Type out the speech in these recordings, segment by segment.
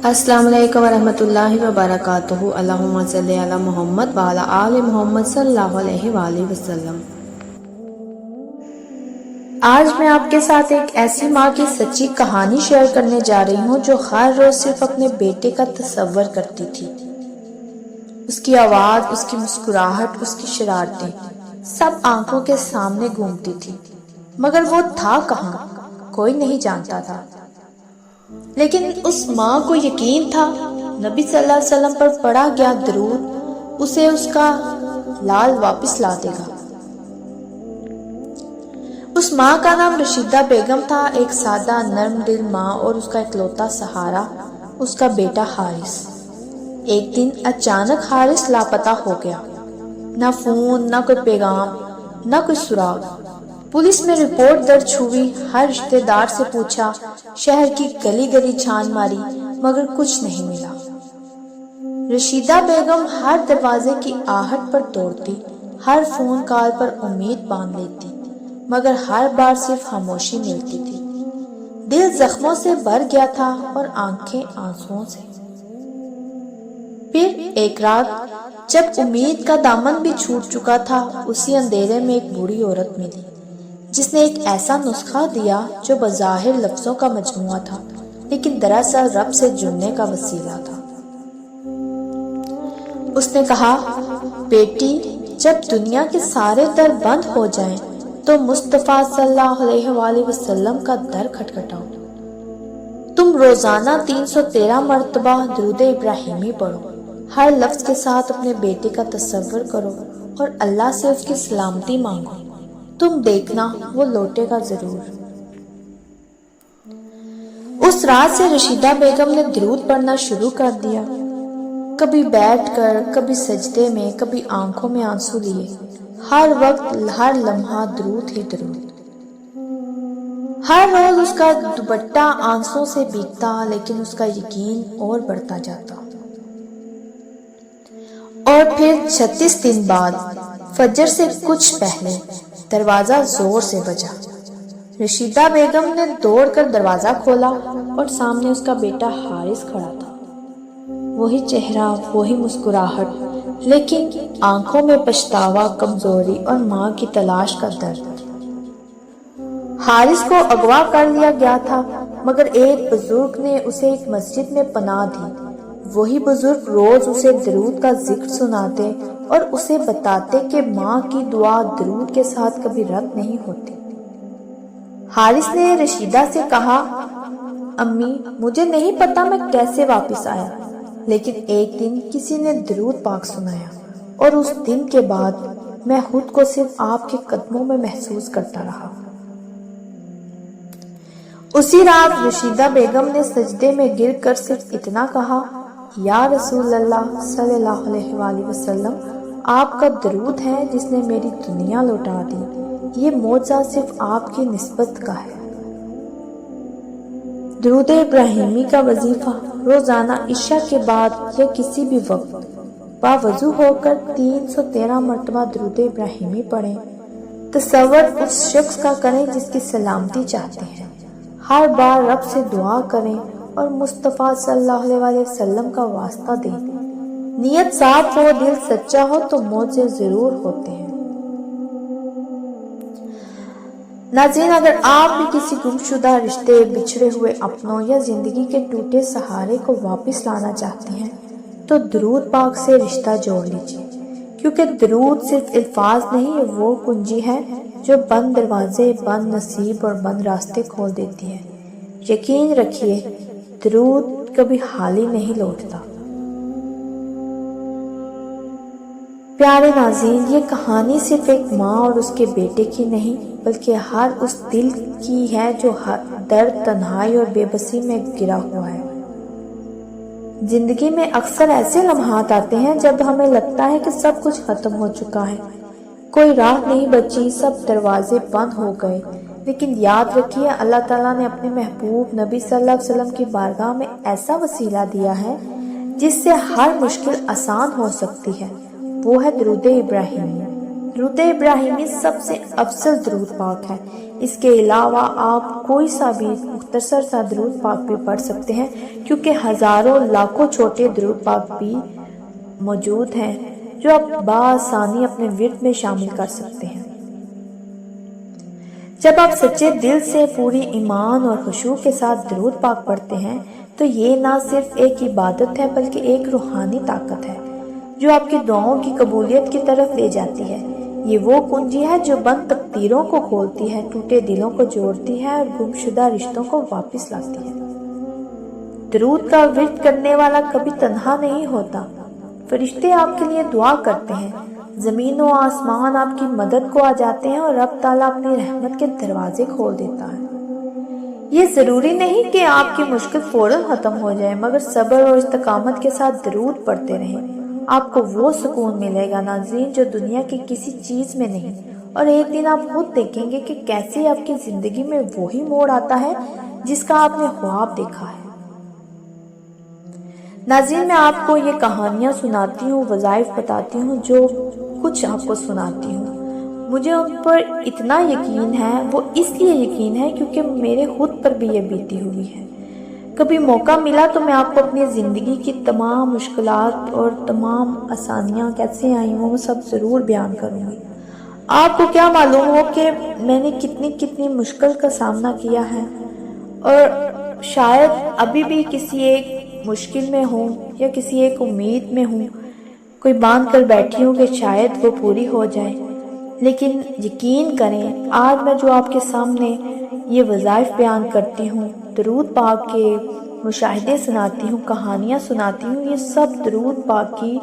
السلام علیکم ورحمۃ اللہ وبرکاتہ۔ اللہم صلی علی محمد وعلی آل محمد صلی اللہ علیہ وآلہ وسلم۔ آج میں آپ کے ساتھ ایک ایسی ماں کی سچی کہانی شیئر کرنے جا رہی ہوں جو ہر روز صرف اپنے بیٹے کا تصور کرتی تھی۔ اس کی آواز، اس کی مسکراہٹ، اس کی شرارتیں سب آنکھوں کے سامنے گھومتی تھی، مگر وہ تھا کہاں کوئی نہیں جانتا تھا۔ لیکن اس ماں کو یقین تھا نبی صلی اللہ علیہ وسلم پر پڑھا گیا درود اسے اس کا لال واپس لا دے گا۔ اس ماں کا نام رشیدہ بیگم تھا، ایک سادہ نرم دل ماں، اور اس کا اکلوتا سہارا اس کا بیٹا حارث۔ ایک دن اچانک حارث لاپتہ ہو گیا، نہ فون، نہ کوئی پیغام، نہ کوئی سراغ۔ پولیس میں رپورٹ درج ہوئی، ہر رشتہ دار سے پوچھا، شہر کی گلی گلی چھان ماری، مگر کچھ نہیں ملا۔ رشیدہ بیگم ہر دروازے کی آہٹ پر دوڑتی، ہر فون کال پر امید باندھ لیتی، مگر ہر بار صرف خاموشی ملتی تھی۔ دل زخموں سے بھر گیا تھا اور آنکھیں آنسوؤں سے۔ پھر ایک رات جب امید کا دامن بھی چھوٹ چکا تھا، اسی اندھیرے میں ایک بوڑھی عورت ملی جس نے ایک ایسا نسخہ دیا جو بظاہر لفظوں کا مجموعہ تھا، لیکن دراصل رب سے جڑنے کا وسیلہ تھا۔ اس نے کہا، بیٹی، جب دنیا کے سارے در بند ہو جائیں تو مصطفیٰ صلی اللہ علیہ وآلہ وسلم کا در کھٹکھٹاؤ۔ تم روزانہ 313 مرتبہ درود ابراہیمی پڑھو، ہر لفظ کے ساتھ اپنے بیٹے کا تصور کرو اور اللہ سے اس کی سلامتی مانگو، تم دیکھنا وہ لوٹے گا ضرور۔ اس رات سے رشیدہ بیگم نے درود پڑھنا شروع کر دیا، کبھی بیٹھ کر، کبھی سجدے میں، کبھی آنکھوں میں آنسو لیے، ہر وقت ہر لمحہ درود ہی درود۔ ہر روز اس کا دوپٹہ آنسوں سے بھیگتا، لیکن اس کا یقین اور بڑھتا جاتا۔ اور پھر 36 دن بعد فجر سے کچھ پہلے دروازہ زور سے بجا۔ رشیدہ بیگم نے دوڑ کر دروازہ کھولا اور سامنے اس کا بیٹا حارث کھڑا تھا۔ وہی چہرہ، وہی مسکراہٹ، لیکن آنکھوں میں پچھتاوا، کمزوری اور ماں کی تلاش کا درد۔ حارث کو اغوا کر لیا گیا تھا، مگر ایک بزرگ نے اسے ایک مسجد میں پناہ دی۔ وہی بزرگ روز اسے درود کا ذکر سناتے اور اسے بتاتے کہ ماں کی دعا درود کے ساتھ کبھی رد نہیں ہوتی۔ حارث نے رشیدہ سے کہا، امی، مجھے نہیں پتا میں کیسے واپس آیا، لیکن ایک دن کسی نے درود پاک سنایا، اور اس دن کے بعد میں خود کو صرف آپ کے قدموں میں محسوس کرتا رہا۔ اسی رات رشیدہ بیگم نے سجدے میں گر کر صرف اتنا کہا، یا رسول اللہ صلی اللہ علیہ وآلہ وسلم، آپ کا درود ہے جس نے میری دنیا لوٹا دی، یہ معجزہ صرف آپ کی نسبت کا ہے۔ درود ابراہیمی کا وظیفہ روزانہ عشاء کے بعد یا کسی بھی وقت باوضو ہو کر 313 مرتبہ درود ابراہیمی پڑھیں۔ تصور اس شخص کا کریں جس کی سلامتی چاہتے ہیں، ہر بار رب سے دعا کریں اور مصطفیٰ صلی اللہ علیہ وسلم کا واسطہ دیں۔ نیت صاف ہو، دل سچا ہو تو معجزے ضرور ہوتے ہیں۔ ناظرین، اگر آپ بھی کسی گمشدہ رشتے، بچھڑے ہوئے اپنوں یا زندگی کے ٹوٹے سہارے کو واپس لانا چاہتے ہیں تو درود پاک سے رشتہ جوڑ لیجیے، کیونکہ درود صرف الفاظ نہیں، وہ کنجی ہے جو بند دروازے، بند نصیب اور بند راستے کھول دیتی ہے۔ یقین رکھیے، درود کبھی خالی نہیں لوٹتا۔ پیارے ناظرین، یہ کہانی صرف ایک ماں اور اس کے بیٹے کی نہیں، بلکہ ہر اس دل کی ہے جو درد، تنہائی اور بے بسی میں گرا ہوا ہے۔ زندگی میں اکثر ایسے لمحات آتے ہیں جب ہمیں لگتا ہے کہ سب کچھ ختم ہو چکا ہے، کوئی راہ نہیں بچی، سب دروازے بند ہو گئے، لیکن یاد رکھیے اللہ تعالیٰ نے اپنے محبوب نبی صلی اللہ علیہ وسلم کی بارگاہ میں ایسا وسیلہ دیا ہے جس سے ہر مشکل آسان ہو سکتی ہے، وہ ہے درود ابراہیمی۔ درود ابراہیمی سب سے افضل درود پاک ہے۔ اس کے علاوہ آپ کوئی سا بھی مختصر سا درود پاک بھی پڑھ سکتے ہیں، کیونکہ ہزاروں لاکھوں چھوٹے درود پاک بھی موجود ہیں جو آپ بآسانی اپنے ورد میں شامل کر سکتے ہیں۔ جب آپ سچے دل سے پوری ایمان اور خشوع کے ساتھ درود پاک پڑھتے ہیں تو یہ نہ صرف ایک عبادت ہے بلکہ ایک روحانی طاقت ہے جو آپ کی دعاؤں کی قبولیت کی طرف لے جاتی ہے۔ یہ وہ کنجی ہے جو بند تقدیروں کو کھولتی ہے، ٹوٹے دلوں کو جوڑتی ہے اور گم شدہ رشتوں کو واپس لاتی ہے۔ درود کا ورد کرنے والا کبھی تنہا نہیں ہوتا۔ فرشتے آپ کے لیے دعا کرتے ہیں، زمین و آسمان آپ کی مدد کو آ جاتے ہیں اور رب تعالیٰ اپنی رحمت کے دروازے کھول دیتا ہے۔ یہ ضروری نہیں کہ آپ کی مشکل فوراً ختم ہو جائے، مگر صبر اور استقامت کے ساتھ درود پڑھتے رہیں۔ آپ کو وہ سکون ملے گا ناظرین جو دنیا کی کسی چیز میں نہیں، اور ایک دن آپ خود دیکھیں گے کہ کیسے آپ کی زندگی میں وہی موڑ آتا ہے جس کا آپ نے خواب دیکھا ہے۔ ناظرین، میں آپ کو یہ کہانیاں سناتی ہوں، وظائف بتاتی ہوں، جو کچھ آپ کو سناتی ہوں۔ مجھے ان پر اتنا یقین ہے، وہ اس لیے یقین ہے کیونکہ میرے خود پر بھی یہ بیتی ہوئی ہے۔ کبھی موقع ملا تو میں آپ کو اپنی زندگی کی تمام مشکلات اور تمام آسانیاں کیسے آئیں وہ سب ضرور بیان کروں گی۔ آپ کو کیا معلوم ہو کہ میں نے کتنی مشکل کا سامنا کیا ہے، اور شاید ابھی بھی کسی ایک مشکل میں ہوں یا کسی ایک امید میں ہوں، کوئی باندھ کر بیٹھی ہوں کہ شاید وہ پوری ہو جائے۔ لیکن یقین کریں، آج میں جو آپ کے سامنے یہ وظائف بیان کرتی ہوں، درود پاک کے مشاہدے سناتی ہوں، کہانیاں سناتی ہوں، یہ سب درود پاک کی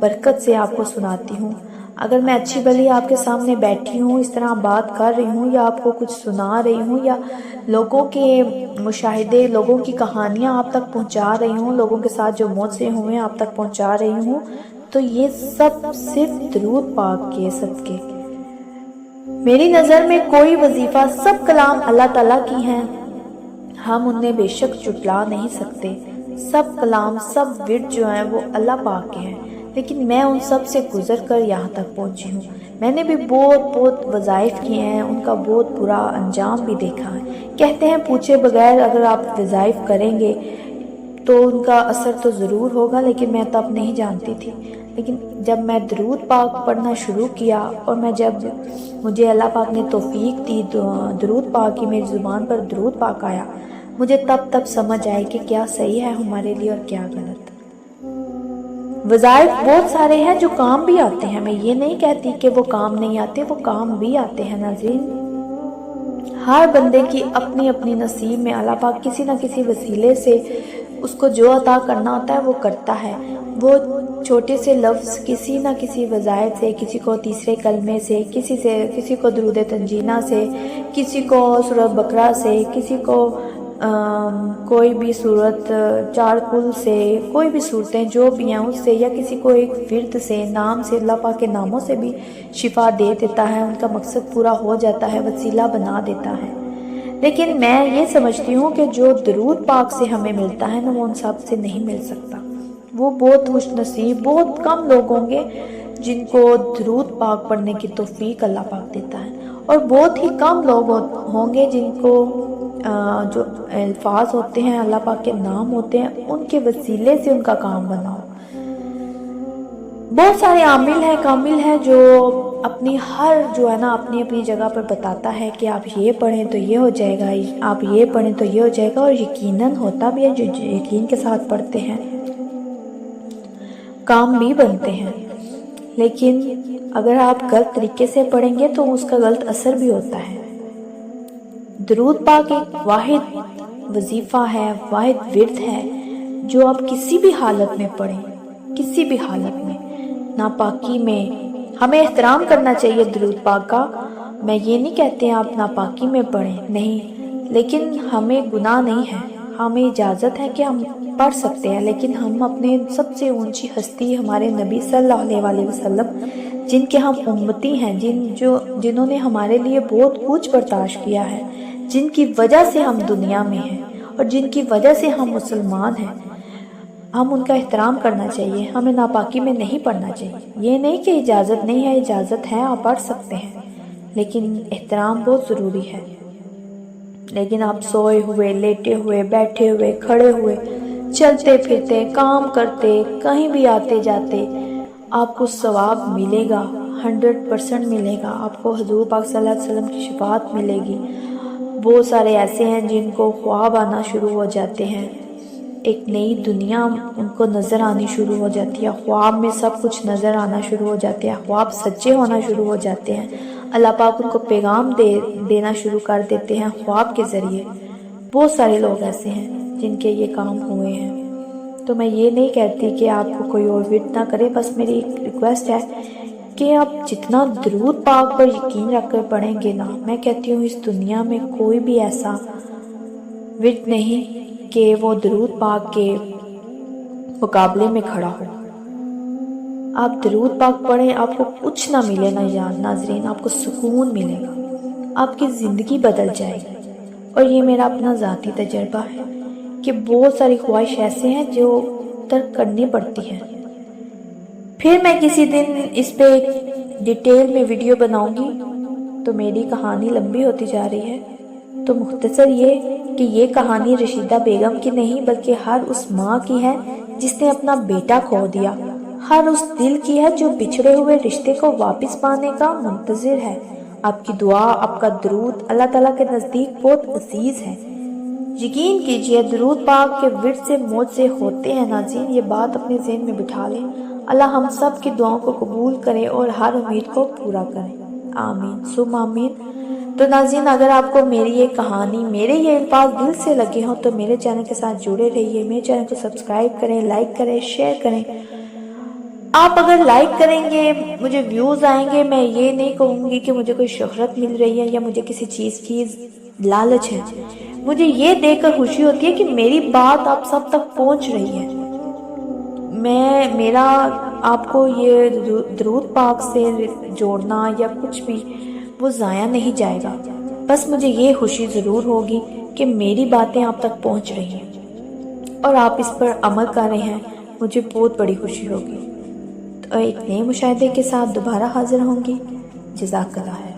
برکت سے آپ کو سناتی ہوں۔ اگر میں اچھی بھلی آپ کے سامنے بیٹھی ہوں، اس طرح بات کر رہی ہوں یا آپ کو کچھ سنا رہی ہوں یا لوگوں کے مشاہدے، لوگوں کی کہانیاں آپ تک پہنچا رہی ہوں، لوگوں کے ساتھ جو معجزے ہوئے آپ تک پہنچا رہی ہوں، تو یہ سب صرف درود پاک کے صدقے۔ میری نظر میں کوئی وظیفہ، سب کلام اللہ تعالیٰ کی ہیں، ہم انہیں بے شک جھٹلا نہیں سکتے۔ سب کلام، سب ورد جو ہیں وہ اللہ پاک کے ہیں، لیکن میں ان سب سے گزر کر یہاں تک پہنچی ہوں۔ میں نے بھی بہت وظائف کیے ہیں، ان کا بہت برا انجام بھی دیکھا ہے۔ کہتے ہیں پوچھے بغیر اگر آپ وظائف کریں گے تو ان کا اثر تو ضرور ہوگا، لیکن میں تب نہیں جانتی تھی۔ لیکن جب میں درود پاک پڑھنا شروع کیا اور جب مجھے اللہ پاک نے توفیق دی، درود پاک کی میری زبان پر درود پاک آیا، مجھے تب سمجھ آئی کہ کیا صحیح ہے ہمارے لیے اور کیا غلط۔ وظائف بہت سارے ہیں جو کام بھی آتے ہیں، میں یہ نہیں کہتی کہ وہ کام نہیں آتے، وہ کام بھی آتے ہیں۔ ناظرین، ہر بندے کی اپنی نصیب میں اللہ پاک کسی نہ کسی وسیلے سے اس کو جو عطا کرنا ہوتا ہے وہ کرتا ہے۔ وہ چھوٹے سے لفظ کسی نہ کسی وظائف سے، کسی کو تیسرے کلمے سے، کسی کو درود تنجینہ سے، کسی کو سورۃ بقرہ سے، کسی کو کوئی بھی سورت چار کل سے، کوئی بھی صورتیں جو بھی ہیں اس سے، یا کسی کو ایک ورد سے، نام سے، اللہ پاک کے ناموں سے بھی شفا دے دیتا ہے، ان کا مقصد پورا ہو جاتا ہے، وسیلہ بنا دیتا ہے۔ لیکن میں یہ سمجھتی ہوں کہ جو درود پاک سے ہمیں ملتا ہے نا، وہ ان سب سے نہیں مل سکتا۔ وہ بہت خوش نصیب، بہت کم لوگ ہوں گے جن کو درود پاک پڑھنے کی توفیق اللہ پاک دیتا ہے، اور بہت ہی کم لوگ ہوں گے جن کو جو الفاظ ہوتے ہیں، اللہ پاک کے نام ہوتے ہیں، ان کے وسیلے سے ان کا کام بنا ہو۔ بہت سارے عامل ہیں، کامل ہیں جو اپنی اپنی جگہ پر بتاتا ہے کہ آپ یہ پڑھیں تو یہ ہو جائے گا، آپ یہ پڑھیں تو یہ ہو جائے گا، اور یقیناً ہوتا بھی ہے، جو یقین کے ساتھ پڑھتے ہیں کام بھی بنتے ہیں۔ لیکن اگر آپ غلط طریقے سے پڑھیں گے تو اس کا غلط اثر بھی ہوتا ہے۔ درود پاک ایک واحد وظیفہ ہے، واحد ورد ہے جو آپ کسی بھی حالت میں پڑھیں، کسی بھی حالت میں، ناپاکی میں۔ ہمیں احترام کرنا چاہیے درود پاک کا، میں یہ نہیں کہتے آپ ناپاکی میں پڑھیں، نہیں، لیکن ہمیں گناہ نہیں ہے، ہمیں اجازت ہے کہ ہم پڑھ سکتے ہیں، لیکن ہم اپنے سب سے اونچی ہستی ہمارے نبی صلی اللہ علیہ وسلم، جن کے ہم امتی ہیں، جنہوں نے ہمارے لیے بہت کچھ برداشت کیا ہے، جن کی وجہ سے ہم دنیا میں ہیں اور جن کی وجہ سے ہم مسلمان ہیں، ہم ان کا احترام کرنا چاہیے، ہمیں ناپاکی میں نہیں پڑھنا چاہیے۔ یہ نہیں کہ اجازت نہیں ہے، اجازت ہے، آپ پڑھ سکتے ہیں، لیکن احترام بہت ضروری ہے۔ لیکن آپ سوئے ہوئے، لیٹے ہوئے، بیٹھے ہوئے، کھڑے ہوئے، چلتے پھرتے، کام کرتے، کہیں بھی آتے جاتے، آپ کو ثواب ملے گا، 100% ملے گا۔ آپ کو حضور پاک صلی اللہ علیہ وسلم کی شفاعت ملے گی۔ بہت سارے ایسے ہیں جن کو خواب آنا شروع ہو جاتے ہیں، ایک نئی دنیا ان کو نظر آنی شروع ہو جاتی ہے، خواب میں سب کچھ نظر آنا شروع ہو جاتے ہیں، خواب سچے ہونا شروع ہو جاتے ہیں، اللہ پاک ان کو پیغام دینا شروع کر دیتے ہیں خواب کے ذریعے۔ بہت سارے لوگ ایسے ہیں جن کے یہ کام ہوئے ہیں۔ تو میں یہ نہیں کہتی کہ آپ کو کوئی اور ورد نہ کرے، بس میری ایک ریکویسٹ ہے کہ آپ جتنا درود پاک پر یقین رکھ کر پڑھیں گے نا، میں کہتی ہوں اس دنیا میں کوئی بھی ایسا ورد نہیں کہ وہ درود پاک کے مقابلے میں کھڑا ہو۔ آپ درود پاک پڑھیں، آپ کو کچھ نہ ملے نا یار ناظرین، آپ کو سکون ملے گا، آپ کی زندگی بدل جائے گی۔ اور یہ میرا اپنا ذاتی تجربہ ہے کہ بہت ساری خواہش ایسے ہیں جو ترک کرنی پڑتی ہیں۔ پھر میں کسی دن اس پہ ڈیٹیل میں ویڈیو بناؤں گی، تو میری کہانی لمبی ہوتی جا رہی ہے۔ تو مختصر یہ کہ یہ کہانی رشیدہ بیگم کی نہیں بلکہ ہر اس ماں کی ہے جس نے اپنا بیٹا کھو دیا، ہر اس دل کی ہے جو بچھڑے ہوئے رشتے کو واپس پانے کا منتظر ہے۔ آپ کی دعا، آپ کا درود اللہ تعالیٰ کے نزدیک بہت عزیز ہے۔ یقین کیجئے درود پاک کے ورد سے معجزے ہوتے ہیں ناظرین، یہ بات اپنے ذہن میں بٹھا لیں۔ اللہ ہم سب کی دعاؤں کو قبول کرے اور ہر امید کو پورا کرے، آمین ثم آمین۔ تو ناظرین، اگر آپ کو میری یہ کہانی، میرے یہ الفاظ دل سے لگے ہوں تو میرے چینل کے ساتھ جڑے رہیے، میرے چینل کو سبسکرائب کریں، لائک کریں، شیئر کریں۔ آپ اگر لائک کریں گے مجھے ویوز آئیں گے، میں یہ نہیں کہوں گی کہ مجھے کوئی شہرت مل رہی ہے یا مجھے کسی چیز کی لالچ ہے، مجھے یہ دیکھ کر خوشی ہوتی ہے کہ میری بات آپ سب تک پہنچ رہی ہے۔ میرا آپ کو یہ درود پاک سے جوڑنا یا کچھ بھی وہ ضائع نہیں جائے گا، بس مجھے یہ خوشی ضرور ہوگی کہ میری باتیں آپ تک پہنچ رہی ہیں اور آپ اس پر عمل کر رہے ہیں، مجھے بہت بڑی خوشی ہوگی۔ تو ایک نئے مشاہدے کے ساتھ دوبارہ حاضر ہوں گی۔ جزاک اللہ۔